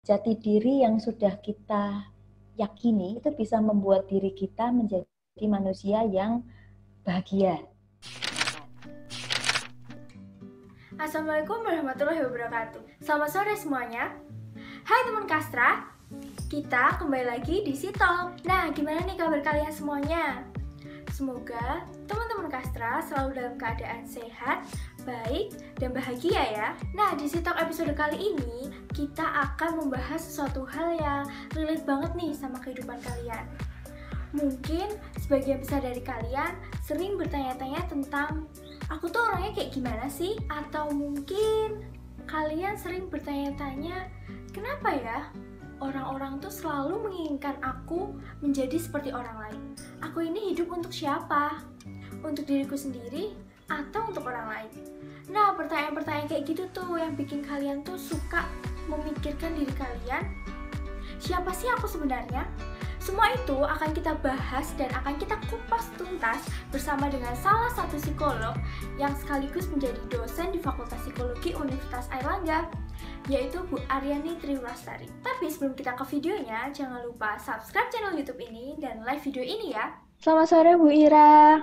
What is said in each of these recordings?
jati diri yang sudah kita yakini itu bisa membuat diri kita menjadi manusia yang bahagia. Assalamualaikum warahmatullahi wabarakatuh. Selamat sore semuanya. Hai teman Kastra, kita kembali lagi di Sitalk. Nah, gimana nih kabar kalian semuanya? Semoga teman-teman Kastra selalu dalam keadaan sehat, baik, dan bahagia ya. Nah, di Sitalk episode kali ini kita akan membahas sesuatu hal yang relate banget nih sama kehidupan kalian. Mungkin sebagian besar dari kalian sering bertanya-tanya tentang aku tuh orangnya kayak gimana sih? Atau mungkin kalian sering bertanya-tanya, kenapa ya orang-orang tuh selalu menginginkan aku menjadi seperti orang lain? Aku ini hidup untuk siapa? Untuk diriku sendiri atau untuk orang lain? Nah, pertanyaan-pertanyaan kayak gitu tuh yang bikin kalian tuh suka memikirkan diri kalian, siapa sih aku sebenarnya? Semua itu akan kita bahas dan akan kita kupas tuntas bersama dengan salah satu psikolog yang sekaligus menjadi dosen di Fakultas Psikologi Universitas Airlangga, yaitu Bu Aryani Triwastari. Tapi sebelum kita ke videonya, jangan lupa subscribe channel YouTube ini dan like video ini ya. Selamat sore Bu Ira.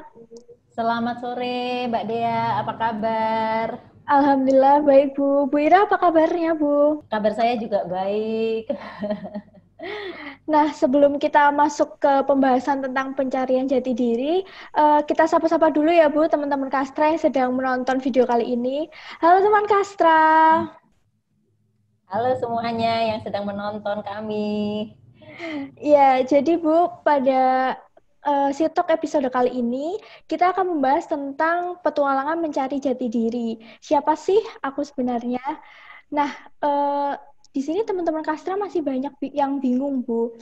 Selamat sore Mbak Dea, apa kabar? Alhamdulillah baik Bu. Bu Ira apa kabarnya Bu? Kabar saya juga baik. Nah, sebelum kita masuk ke pembahasan tentang pencarian jati diri, kita sapa-sapa dulu ya Bu, teman-teman Kastra yang sedang menonton video kali ini. Halo teman Kastra. Halo semuanya yang sedang menonton kami. Ya, jadi Bu, pada Sitalk episode kali ini, kita akan membahas tentang petualangan mencari jati diri. Siapa sih aku sebenarnya? Nah, di sini teman-teman Kastra masih banyak yang bingung, Bu.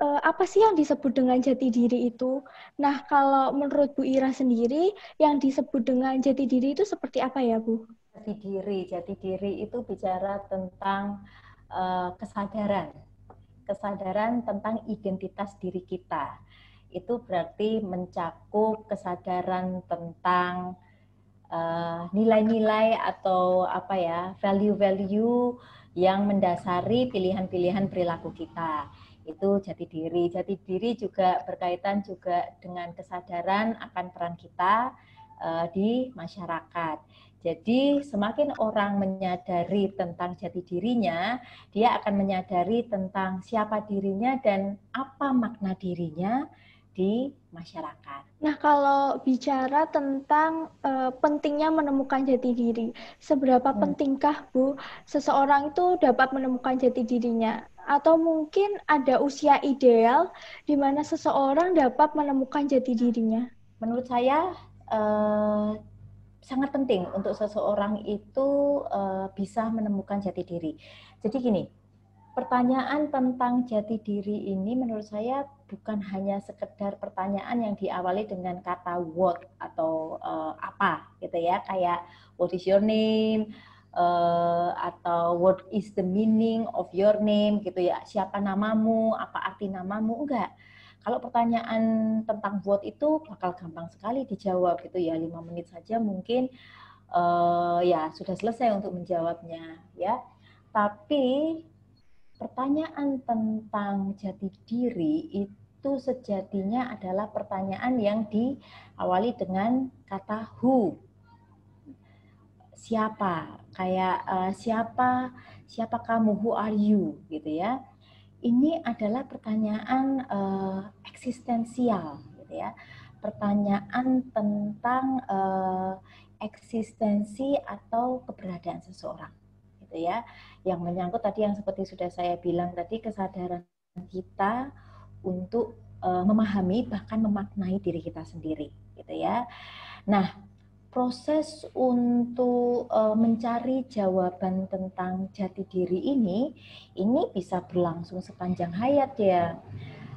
Apa sih yang disebut dengan jati diri itu? Nah, kalau menurut Bu Ira sendiri, yang disebut dengan jati diri itu seperti apa ya, Bu? Jati diri itu bicara tentang kesadaran tentang identitas diri kita. Itu berarti mencakup kesadaran tentang nilai-nilai atau apa ya, value-value yang mendasari pilihan-pilihan perilaku kita. Itu jati diri. Jati diri juga berkaitan juga dengan kesadaran akan peran kita di masyarakat. Jadi semakin orang menyadari tentang jati dirinya, dia akan menyadari tentang siapa dirinya dan apa makna dirinya di masyarakat. Nah, kalau bicara tentang pentingnya menemukan jati diri, seberapa pentingkah Bu seseorang itu dapat menemukan jati dirinya? Atau mungkin ada usia ideal di mana seseorang dapat menemukan jati dirinya? Menurut saya sangat penting untuk seseorang itu bisa menemukan jati diri. Jadi gini, pertanyaan tentang jati diri ini menurut saya bukan hanya sekedar pertanyaan yang diawali dengan kata what atau apa gitu ya, kayak what is your name atau what is the meaning of your name gitu ya, siapa namamu, apa arti namamu, enggak. Kalau pertanyaan tentang what itu bakal gampang sekali dijawab gitu ya, 5 menit saja mungkin ya sudah selesai untuk menjawabnya ya. Tapi pertanyaan tentang jati diri itu sejatinya adalah pertanyaan yang diawali dengan kata who. Siapa? Kayak siapa kamu? Who are you? Gitu ya. Ini adalah pertanyaan eksistensial, gitu ya. Pertanyaan tentang eksistensi atau keberadaan seseorang. Ya, yang menyangkut tadi yang seperti sudah saya bilang tadi, kesadaran kita untuk memahami bahkan memaknai diri kita sendiri gitu ya. Nah, proses untuk mencari jawaban tentang jati diri ini bisa berlangsung sepanjang hayat ya.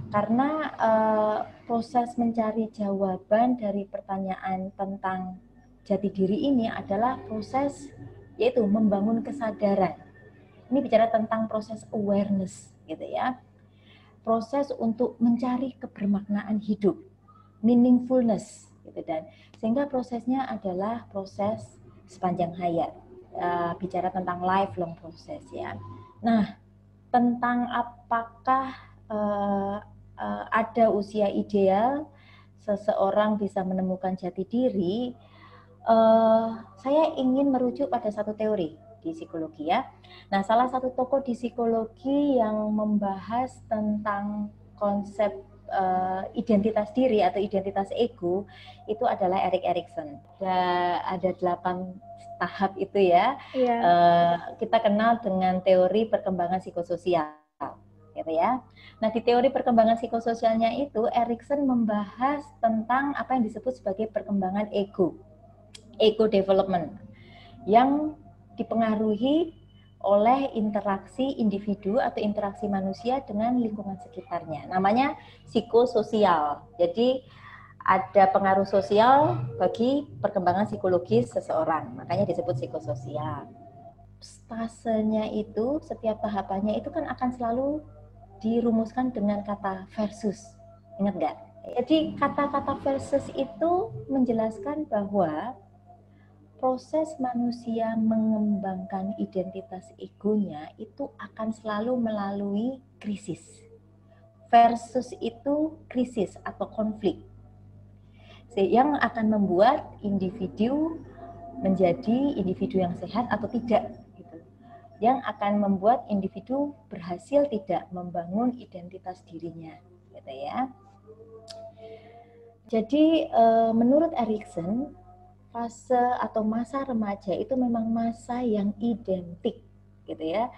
Karena proses mencari jawaban dari pertanyaan tentang jati diri ini adalah proses yaitu membangun kesadaran. Ini bicara tentang proses awareness gitu ya. Proses untuk mencari kebermaknaan hidup, meaningfulness gitu, dan sehingga prosesnya adalah proses sepanjang hayat. Bicara tentang lifelong proses ya. Nah, tentang apakah ada usia ideal seseorang bisa menemukan jati diri, saya ingin merujuk pada satu teori di psikologi ya. Nah, salah satu tokoh di psikologi yang membahas tentang konsep identitas diri atau identitas ego itu adalah Erik Erikson. Ada 8 tahap itu ya. Kita kenal dengan teori perkembangan psikososial, gitu ya. Nah, di teori perkembangan psikososialnya itu Erikson membahas tentang apa yang disebut sebagai perkembangan ego development, yang dipengaruhi oleh interaksi individu atau interaksi manusia dengan lingkungan sekitarnya. Namanya psikososial. Jadi ada pengaruh sosial bagi perkembangan psikologis seseorang, makanya disebut psikososial. Fasenya itu, setiap tahapannya itu kan akan selalu dirumuskan dengan kata versus. Ingat nggak? Jadi kata-kata versus itu menjelaskan bahwa proses manusia mengembangkan identitas egonya itu akan selalu melalui krisis. Versus itu krisis atau konflik, yang akan membuat individu menjadi individu yang sehat atau tidak, gitu. Yang akan membuat individu berhasil tidak membangun identitas dirinya, gitu ya. Jadi menurut Erikson, fase atau masa remaja itu memang masa yang identik, gitu ya,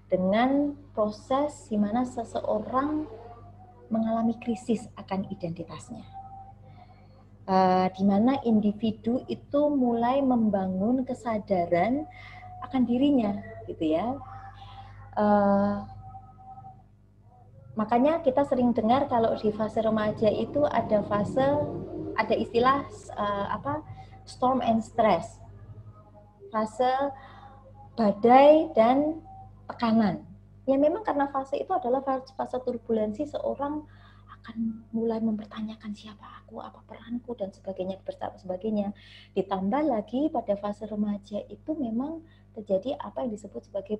dengan proses di mana seseorang mengalami krisis akan identitasnya. Di mana individu itu mulai membangun kesadaran akan dirinya, gitu ya. Makanya kita sering dengar kalau di fase remaja itu ada istilah storm and stress, fase badai dan tekanan. Ya memang karena fase itu adalah fase turbulensi, seorang akan mulai mempertanyakan siapa aku, apa peranku, dan sebagainya. Ditambah lagi pada fase remaja itu memang terjadi apa yang disebut sebagai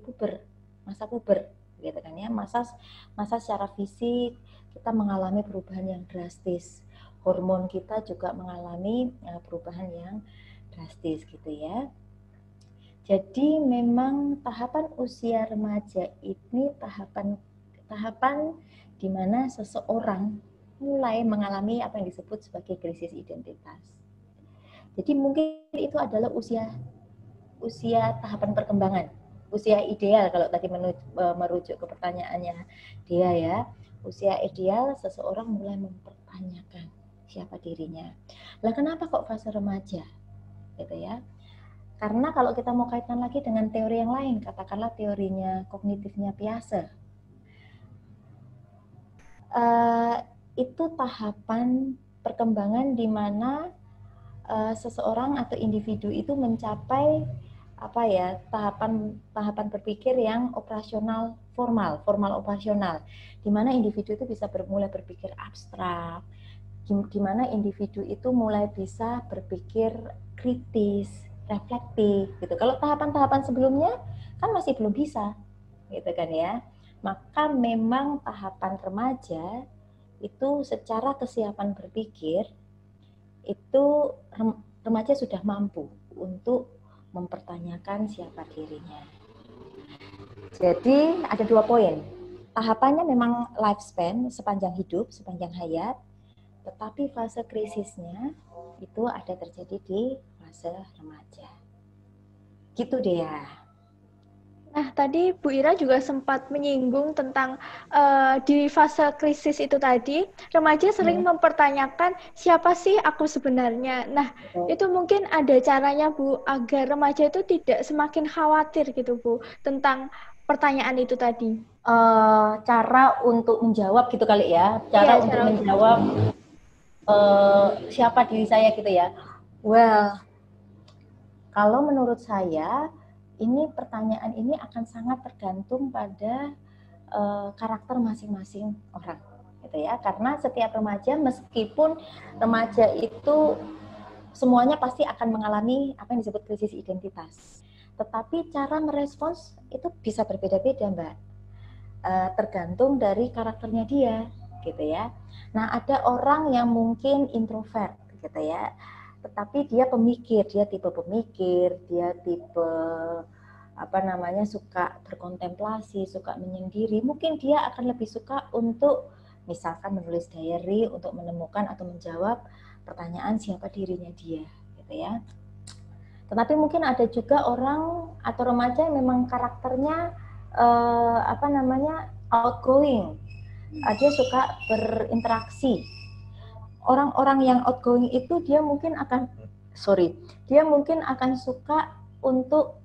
masa puber, gitu kan ya. Masa secara fisik kita mengalami perubahan yang drastis. Hormon kita juga mengalami perubahan yang drastis, gitu ya. Jadi memang tahapan usia remaja ini tahapan di mana seseorang mulai mengalami apa yang disebut sebagai krisis identitas. Jadi mungkin itu adalah usia tahapan perkembangan, usia ideal kalau tadi merujuk ke pertanyaannya dia ya. Usia ideal seseorang mulai mempertanyakan siapa dirinya. Lah kenapa kok fase remaja? Gitu ya. Karena kalau kita mau kaitkan lagi dengan teori yang lain, katakanlah teorinya kognitifnya Piaget, itu tahapan perkembangan di mana seseorang atau individu itu mencapai tahapan berpikir yang operasional formal operasional, di mana individu itu bisa mulai berpikir abstrak, di mana individu itu mulai bisa berpikir kritis, reflektif, gitu. Kalau tahapan-tahapan sebelumnya kan masih belum bisa, gitu kan ya. Maka memang tahapan remaja itu secara kesiapan berpikir itu remaja sudah mampu untuk mempertanyakan siapa dirinya. Jadi ada 2 poin. Tahapannya memang lifespan, sepanjang hidup, sepanjang hayat, tetapi fase krisisnya itu ada terjadi di fase remaja. Gitu deh ya. Nah, tadi Bu Ira juga sempat menyinggung tentang di fase krisis itu tadi, remaja sering mempertanyakan siapa sih aku sebenarnya. Nah, itu mungkin ada caranya Bu, agar remaja itu tidak semakin khawatir gitu Bu, tentang pertanyaan itu tadi. Cara untuk menjawab gitu kali ya, untuk menjawab siapa diri saya gitu ya. Well, kalau menurut saya, pertanyaan ini akan sangat tergantung pada karakter masing-masing orang, gitu ya. Karena setiap remaja, meskipun remaja itu semuanya pasti akan mengalami apa yang disebut krisis identitas, tetapi cara merespons itu bisa berbeda-beda, Mbak. tergantung dari karakternya dia, gitu ya. Nah, ada orang yang mungkin introvert, gitu ya, tetapi dia pemikir, dia tipe pemikir, dia tipe suka berkontemplasi, suka menyendiri. Mungkin dia akan lebih suka untuk misalkan menulis diary untuk menemukan atau menjawab pertanyaan siapa dirinya dia, gitu ya. Tetapi mungkin ada juga orang atau remaja yang memang karakternya outgoing. Dia suka berinteraksi. Orang-orang yang outgoing itu dia mungkin akan suka untuk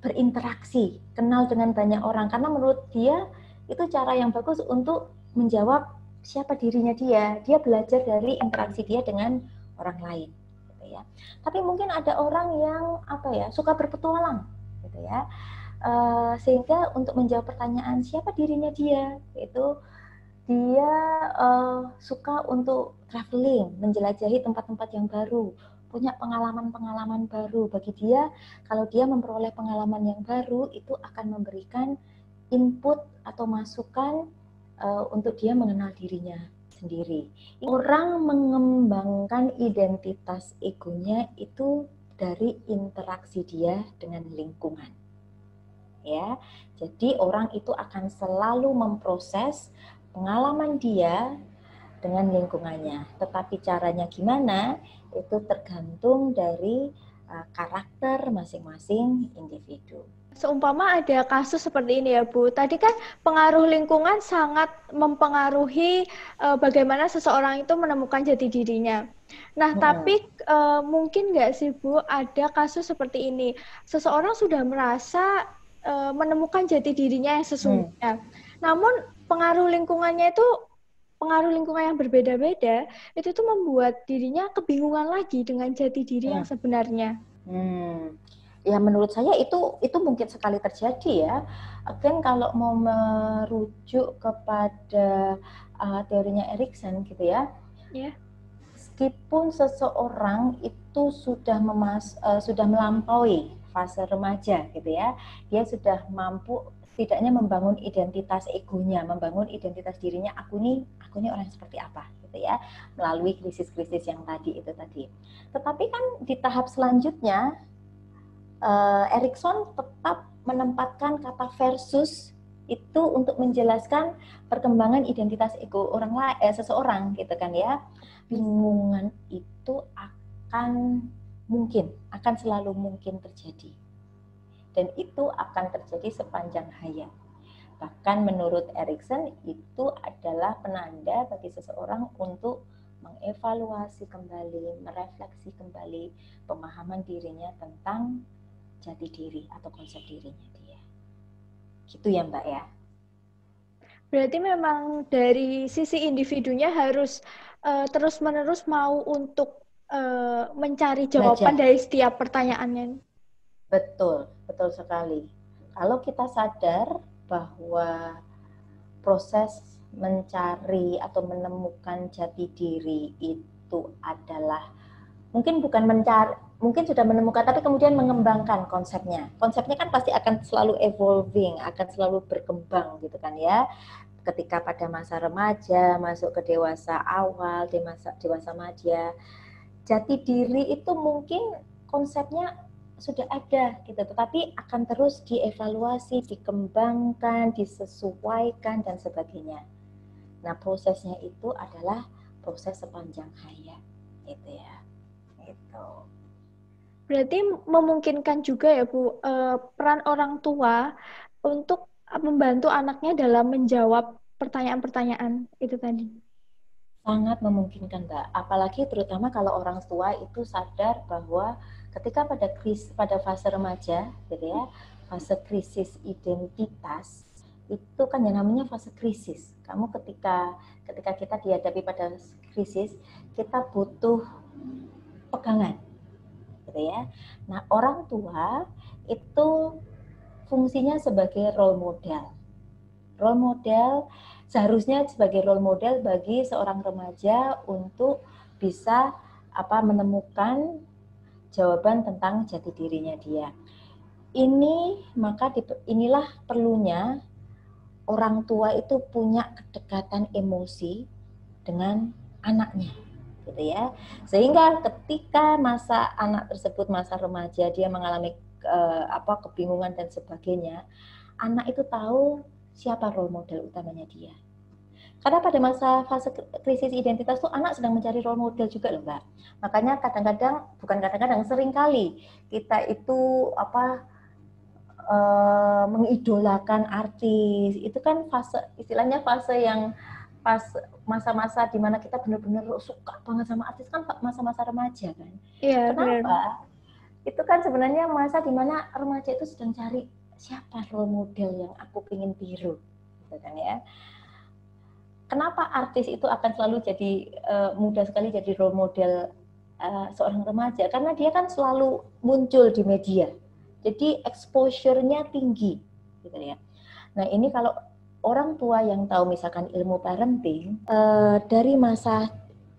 berinteraksi, kenal dengan banyak orang, karena menurut dia itu cara yang bagus untuk menjawab siapa dirinya dia. Dia belajar dari interaksi dia dengan orang lain, gitu ya. Tapi mungkin ada orang yang suka berpetualang, gitu ya. Sehingga untuk menjawab pertanyaan siapa dirinya dia, itu dia suka untuk traveling, menjelajahi tempat-tempat yang baru, punya pengalaman-pengalaman baru. Bagi dia, kalau dia memperoleh pengalaman yang baru, itu akan memberikan input atau masukan untuk dia mengenal dirinya sendiri. Orang mengembangkan identitas egonya itu dari interaksi dia dengan lingkungan. Ya, jadi orang itu akan selalu memproses pengalaman dia dengan lingkungannya. Tetapi caranya gimana? Itu tergantung dari karakter masing-masing individu. Seumpama ada kasus seperti ini ya Bu, tadi kan pengaruh lingkungan sangat mempengaruhi bagaimana seseorang itu menemukan jati dirinya. Nah, tapi mungkin nggak sih Bu, ada kasus seperti ini, seseorang sudah merasa menemukan jati dirinya yang sesungguhnya, namun pengaruh lingkungan yang berbeda-beda, itu tuh membuat dirinya kebingungan lagi dengan jati diri yang sebenarnya. Ya menurut saya itu mungkin sekali terjadi ya. Again, kalau mau merujuk kepada teorinya Erikson gitu ya. Yeah. Meskipun seseorang itu sudah melampaui fase remaja gitu ya, dia sudah mampu setidaknya membangun identitas egonya, membangun identitas dirinya, aku nih orang seperti apa gitu ya, melalui krisis-krisis yang tadi. Tetapi kan di tahap selanjutnya Erikson tetap menempatkan kata versus itu untuk menjelaskan perkembangan identitas ego seseorang gitu kan ya. Bingungan itu akan selalu mungkin terjadi, dan itu akan terjadi sepanjang hayat. Bahkan menurut Erikson itu adalah penanda bagi seseorang untuk mengevaluasi kembali, merefleksi kembali pemahaman dirinya tentang jati diri atau konsep dirinya dia. Gitu ya Mbak ya. Berarti memang dari sisi individunya harus terus-menerus mau untuk mencari jawaban dari setiap pertanyaannya. Betul sekali. Kalau kita sadar bahwa proses mencari atau menemukan jati diri itu adalah mungkin sudah menemukan, tapi kemudian mengembangkan konsepnya. Konsepnya kan pasti akan selalu evolving, akan selalu berkembang gitu kan ya. Ketika pada masa remaja, masuk ke dewasa awal, dewasa madya, jati diri itu mungkin konsepnya sudah ada gitu, tetapi akan terus dievaluasi, dikembangkan, disesuaikan dan sebagainya. Nah, prosesnya itu adalah proses sepanjang hayat gitu ya. Itu. Berarti memungkinkan juga ya Bu, peran orang tua untuk membantu anaknya dalam menjawab pertanyaan-pertanyaan itu tadi. Sangat memungkinkan Mbak, apalagi terutama kalau orang tua itu sadar bahwa ketika pada fase remaja gitu ya, fase krisis identitas, itu kan yang namanya fase krisis. Kamu ketika kita dihadapi pada krisis, kita butuh pegangan gitu ya. Nah, orang tua itu fungsinya sebagai role model. Role model seharusnya sebagai role model bagi seorang remaja untuk bisa menemukan jawaban tentang jati dirinya dia. Inilah perlunya orang tua itu punya kedekatan emosi dengan anaknya, gitu ya. Sehingga ketika masa anak tersebut masa remaja, dia mengalami kebingungan dan sebagainya, anak itu tahu siapa role model utamanya dia. Karena pada masa fase krisis identitas tuh anak sedang mencari role model juga loh Mbak. Makanya kadang-kadang sering kali kita itu mengidolakan artis. Itu kan istilahnya fase yang pas masa-masa di mana kita benar-benar suka banget sama artis, kan masa-masa remaja kan. Iya, Kenapa? benar. Itu kan sebenarnya masa di mana remaja itu sedang cari siapa role model yang aku pengen tiru, gitu kan ya. Kenapa artis itu akan selalu jadi mudah sekali jadi role model seorang remaja? Karena dia kan selalu muncul di media, jadi exposure-nya tinggi, gitu ya. Nah ini kalau orang tua yang tahu misalkan ilmu parenting, dari masa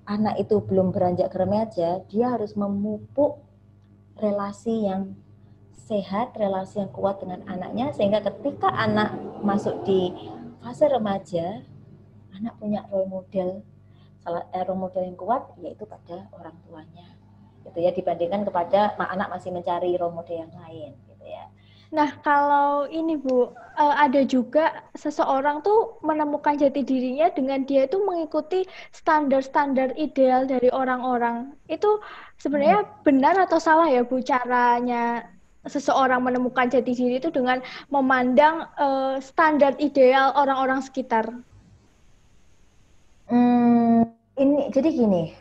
anak itu belum beranjak ke remaja, dia harus memupuk relasi yang sehat, relasi yang kuat dengan anaknya, sehingga ketika anak masuk di fase remaja, anak punya role model yang kuat yaitu pada orang tuanya, gitu ya, dibandingkan kepada anak masih mencari role model yang lain, gitu ya. Nah, kalau ini Bu, ada juga seseorang tuh menemukan jati dirinya dengan dia itu mengikuti standar-standar ideal dari orang-orang. Itu sebenarnya benar atau salah ya Bu caranya seseorang menemukan jati diri itu dengan memandang standar ideal orang-orang sekitar? Ini jadi gini,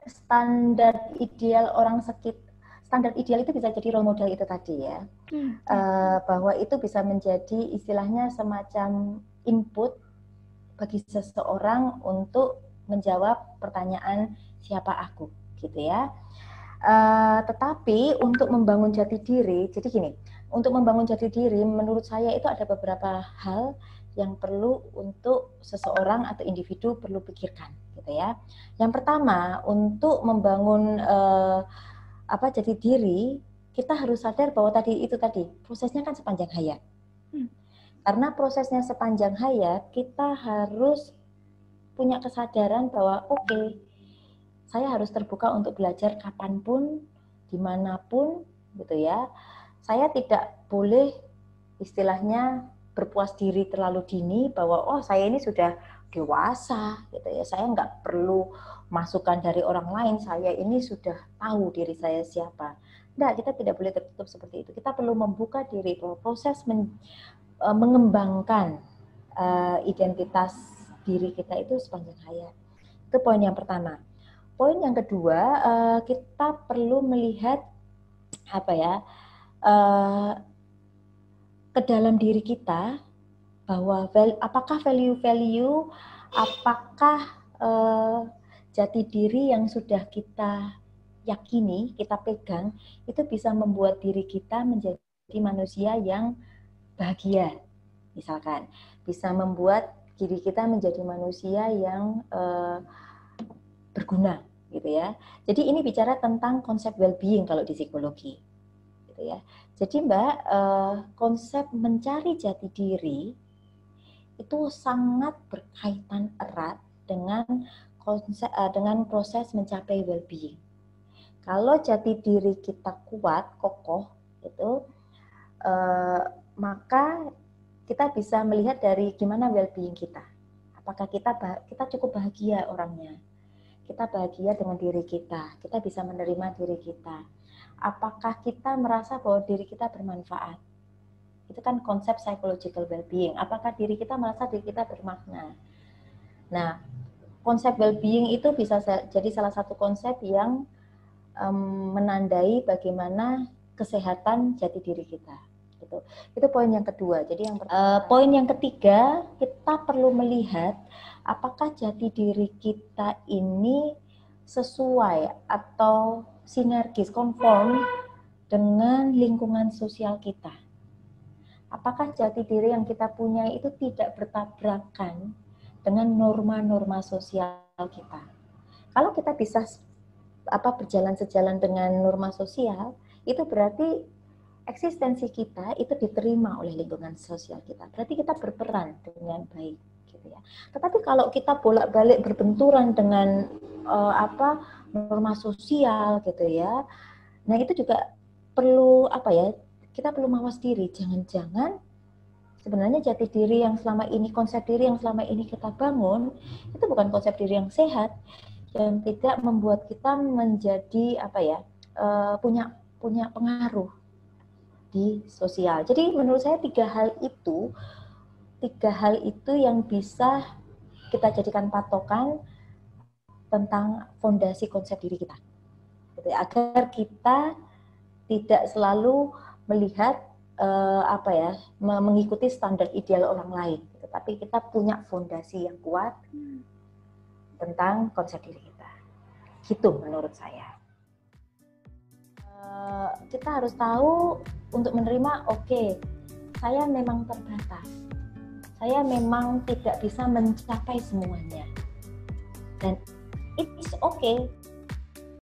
standar ideal itu bisa jadi role model itu tadi ya, bahwa itu bisa menjadi istilahnya semacam input bagi seseorang untuk menjawab pertanyaan siapa aku, gitu ya. Tetapi untuk membangun jati diri, jadi gini, untuk membangun jati diri menurut saya itu ada beberapa hal yang perlu untuk seseorang atau individu perlu pikirkan, gitu ya. Yang pertama, untuk membangun jati diri, kita harus sadar bahwa tadi prosesnya kan sepanjang hayat. Karena prosesnya sepanjang hayat, kita harus punya kesadaran bahwa oke, saya harus terbuka untuk belajar kapanpun, dimanapun, gitu ya. Saya tidak boleh istilahnya berpuas diri terlalu dini bahwa saya ini sudah dewasa, gitu ya. Saya nggak perlu masukan dari orang lain. Saya ini sudah tahu diri saya siapa. Nggak, kita tidak boleh tertutup seperti itu. Kita perlu membuka diri bahwa proses mengembangkan identitas diri kita itu sepanjang hayat. Itu poin yang pertama. Poin yang kedua, kita perlu melihat ke dalam diri kita bahwa apakah value-value, apakah jati diri yang sudah kita yakini, kita pegang, itu bisa membuat diri kita menjadi manusia yang bahagia, misalkan. Bisa membuat diri kita menjadi manusia yang berguna, gitu ya. Jadi ini bicara tentang konsep well-being kalau di psikologi, gitu ya. Jadi Mbak, konsep mencari jati diri itu sangat berkaitan erat dengan proses mencapai well-being. Kalau jati diri kita kuat, kokoh, itu maka kita bisa melihat dari gimana well-being kita. Apakah kita cukup bahagia orangnya? Kita bahagia dengan diri kita bisa menerima diri kita. Apakah kita merasa bahwa diri kita bermanfaat? Itu kan konsep psychological well-being. Apakah diri kita merasa diri kita bermakna? Nah, konsep well-being itu bisa jadi salah satu konsep yang menandai bagaimana kesehatan jati diri kita. Itu poin yang kedua. Jadi poin yang ketiga, kita perlu melihat apakah jati diri kita ini sesuai atau sinergis, konform dengan lingkungan sosial kita. Apakah jati diri yang kita punya itu tidak bertabrakan dengan norma-norma sosial kita. Kalau kita bisa berjalan sejalan dengan norma sosial, itu berarti eksistensi kita itu diterima oleh lingkungan sosial kita, berarti kita berperan dengan baik gitu ya. Tetapi kalau kita bolak-balik berbenturan dengan norma sosial gitu ya, nah itu juga perlu kita perlu mawas diri, jangan-jangan sebenarnya jati diri yang selama ini, konsep diri yang selama ini kita bangun itu bukan konsep diri yang sehat, yang tidak membuat kita menjadi punya pengaruh di sosial. Jadi menurut saya tiga hal itu yang bisa kita jadikan patokan tentang fondasi konsep diri kita, agar kita tidak selalu melihat mengikuti standar ideal orang lain, tapi kita punya fondasi yang kuat tentang konsep diri kita. Gitu menurut saya. Kita harus tahu untuk menerima, saya memang terbatas, saya memang tidak bisa mencapai semuanya, dan it's okay